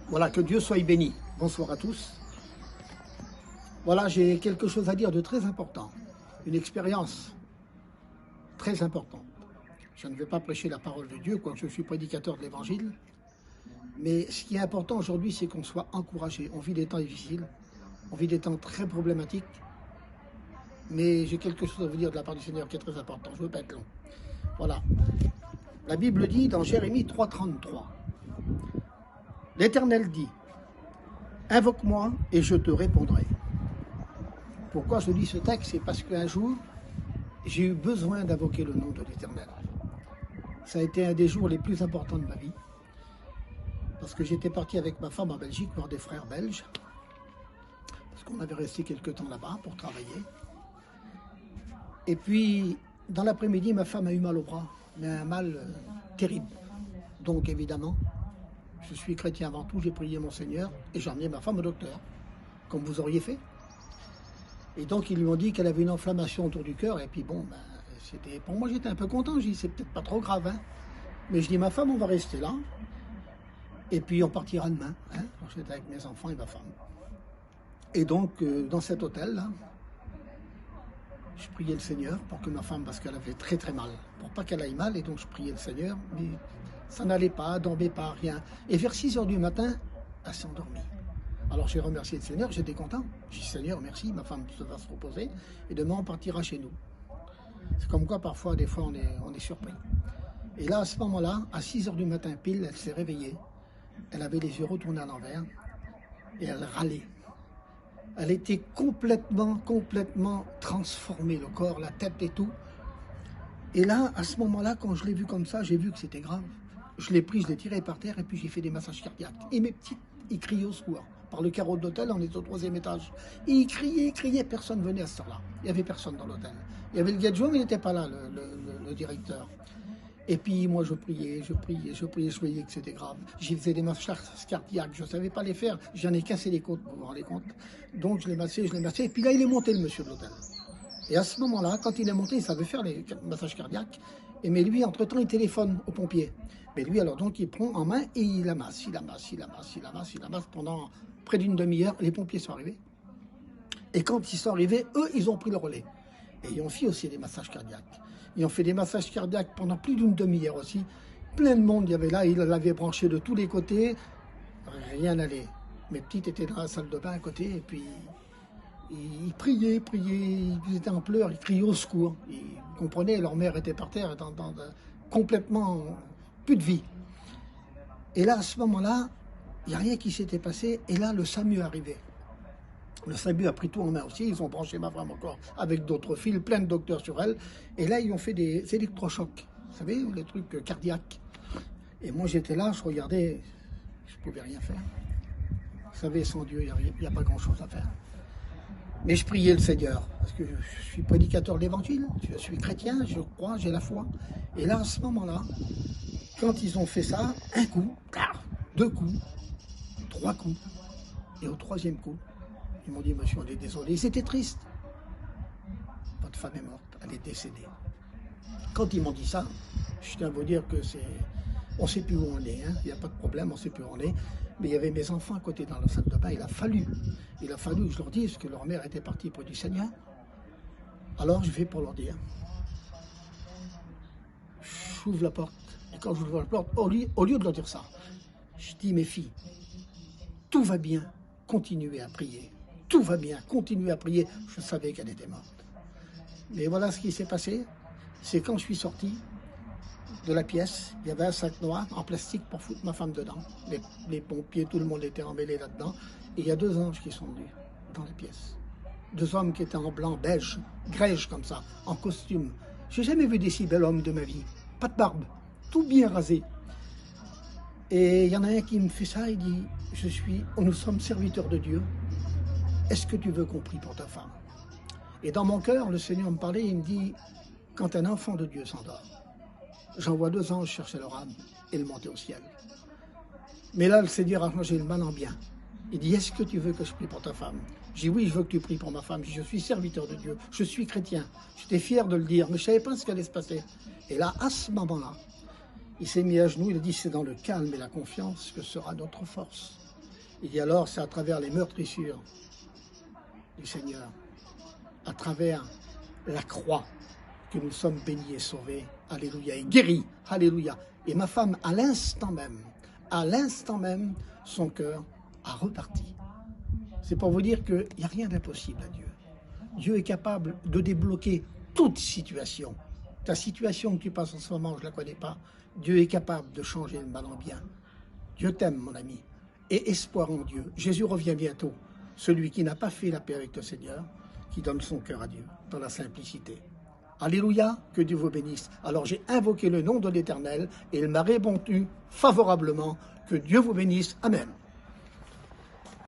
Voilà, que Dieu soit béni. Bonsoir à tous. Voilà, j'ai quelque chose à dire de très important. Une expérience très importante. Je ne vais pas prêcher la parole de Dieu, quoique je suis prédicateur de l'Évangile. Mais ce qui est important aujourd'hui, c'est qu'on soit encouragé. On vit des temps difficiles, on vit des temps très problématiques. Mais j'ai quelque chose à vous dire de la part du Seigneur qui est très important. Je ne veux pas être long. Voilà. La Bible dit dans Jérémie 3,33, l'Éternel dit, invoque-moi et je te répondrai. Pourquoi je lis ce texte? C'est parce qu'un jour, j'ai eu besoin d'invoquer le nom de l'Éternel. Ça a été un des jours les plus importants de ma vie. Parce que j'étais parti avec ma femme en Belgique voir des frères belges. Parce qu'on avait resté quelques temps là-bas pour travailler. Et puis, dans l'après-midi, ma femme a eu mal au bras. Mais un mal terrible. Donc, évidemment, je suis chrétien avant tout, j'ai prié mon Seigneur et j'ai emmené ma femme au docteur, comme vous auriez fait. Et donc, ils lui ont dit qu'elle avait une inflammation autour du cœur. Et puis, bon, pour moi, j'étais un peu content. J'ai dit, c'est peut-être pas trop grave. Hein. Mais je dis, ma femme, on va rester là. Et puis, on partira demain. Hein. J'étais avec mes enfants et ma femme. Et donc, dans cet hôtel-là, je priais le Seigneur pour que ma femme, parce qu'elle avait très très mal, pour pas qu'elle aille mal. Et donc, je priais le Seigneur. Mais ça n'allait pas, dormait pas, rien. Et vers 6 h du matin, elle s'est endormie. Alors j'ai remercié le Seigneur, j'étais content. J'ai dit Seigneur, merci, ma femme va se reposer et demain on partira chez nous. C'est comme quoi parfois, des fois, on est surpris. Et là, à ce moment-là, à 6 h du matin pile, elle s'est réveillée. Elle avait les yeux retournés à l'envers et elle râlait. Elle était complètement transformée, le corps, la tête et tout. Et là, à ce moment-là, quand je l'ai vue comme ça, j'ai vu que c'était grave. Je l'ai pris, je l'ai tiré par terre et puis j'ai fait des massages cardiaques. Et mes petites, ils criaient au secours. Par le carreau de l'hôtel, on est au 3e étage. Et ils criaient, personne venait à ce temps-là. Il n'y avait personne dans l'hôtel. Il y avait le gadget, mais il n'était pas là, le directeur. Et puis moi, je priais, je voyais que c'était grave. J'y faisais des massages cardiaques, je ne savais pas les faire. J'en ai cassé les côtes, vous vous rendez compte. Donc je l'ai massé. Et puis là, il est monté, le monsieur de l'hôtel. Et à ce moment-là, quand il est monté, il savait faire les massages cardiaques. Mais lui, entre-temps, il téléphone aux pompiers. Mais lui, alors donc, il prend en main et il amasse pendant près d'une demi-heure. Les pompiers sont arrivés. Et quand ils sont arrivés, eux, ils ont pris le relais. Et ils ont fait aussi des massages cardiaques. Ils ont fait des massages cardiaques pendant plus d'une demi-heure aussi. Plein de monde, il y avait là, il l'avait branché de tous les côtés. Rien n'allait. Mes petites étaient dans la salle de bain à côté et puis... Ils priaient, ils étaient en pleurs, ils criaient au secours. Ils comprenaient, leur mère était par terre, complètement plus de vie. Et là, à ce moment-là, il n'y a rien qui s'était passé. Et là, le SAMU arrivait. Le SAMU a pris tout en main aussi. Ils ont branché ma femme encore avec d'autres fils, plein de docteurs sur elle. Et là, ils ont fait des électrochocs. Vous savez, les trucs cardiaques. Et moi, j'étais là, je regardais, je ne pouvais rien faire. Vous savez, sans Dieu, il n'y a pas grand-chose à faire. Mais je priais le Seigneur, parce que je suis prédicateur de l'Évangile, je suis chrétien, je crois, j'ai la foi. Et là, à ce moment-là, quand ils ont fait ça, un coup, 2 coups, 3 coups, et au 3e coup, ils m'ont dit, monsieur, on est désolé. Ils étaient tristes. Votre femme est morte, elle est décédée. Quand ils m'ont dit ça, je tiens à vous dire que c'est... On ne sait plus où on est, hein. Il n'y a pas de problème, on ne sait plus où on est. Mais il y avait mes enfants à côté dans la salle de bain, il a fallu que je leur dise que leur mère était partie près du Seigneur. Alors je vais pour leur dire. J'ouvre la porte, et quand j'ouvre la porte, au lieu de leur dire ça, je dis, mes filles, tout va bien, continuez à prier. Tout va bien, continuez à prier. Je savais qu'elle était morte. Mais voilà ce qui s'est passé, c'est quand je suis sorti de la pièce, il y avait un sac noir en plastique pour foutre ma femme dedans. Les pompiers, tout le monde était emmêlé là-dedans. Et il y a 2 anges qui sont venus dans la pièce. 2 hommes qui étaient en blanc, beige, grège comme ça, en costume. J'ai jamais vu des si bels hommes de ma vie. Pas de barbe, tout bien rasé. Et il y en a un qui me fait ça, il dit, nous sommes serviteurs de Dieu. Est-ce que tu veux qu'on prie pour ta femme? Et dans mon cœur, le Seigneur me parlait, il me dit, quand un enfant de Dieu s'endort, j'envoie 2 anges chercher leur âme et le monter au ciel. Mais là, le Seigneur a changé le mal en bien. Il dit, est-ce que tu veux que je prie pour ta femme? J'ai dit, oui, je veux que tu pries pour ma femme. Je suis serviteur de Dieu, je suis chrétien. J'étais fier de le dire, mais je ne savais pas ce qui allait se passer. Et là, à ce moment-là, il s'est mis à genoux, il a dit, c'est dans le calme et la confiance que sera notre force. Il dit alors, c'est à travers les meurtrissures du Seigneur, à travers la croix, que nous sommes bénis et sauvés, alléluia, et guéris, alléluia. Et ma femme, à l'instant même, son cœur a reparti. C'est pour vous dire qu'il n'y a rien d'impossible à Dieu. Dieu est capable de débloquer toute situation. Ta situation que tu passes en ce moment, je ne la connais pas. Dieu est capable de changer le mal en bien. Dieu t'aime, mon ami. Et espoir en Dieu. Jésus revient bientôt. Celui qui n'a pas fait la paix avec le Seigneur, qui donne son cœur à Dieu, dans la simplicité. Alléluia, que Dieu vous bénisse. Alors j'ai invoqué le nom de l'Éternel et il m'a répondu favorablement. Que Dieu vous bénisse. Amen.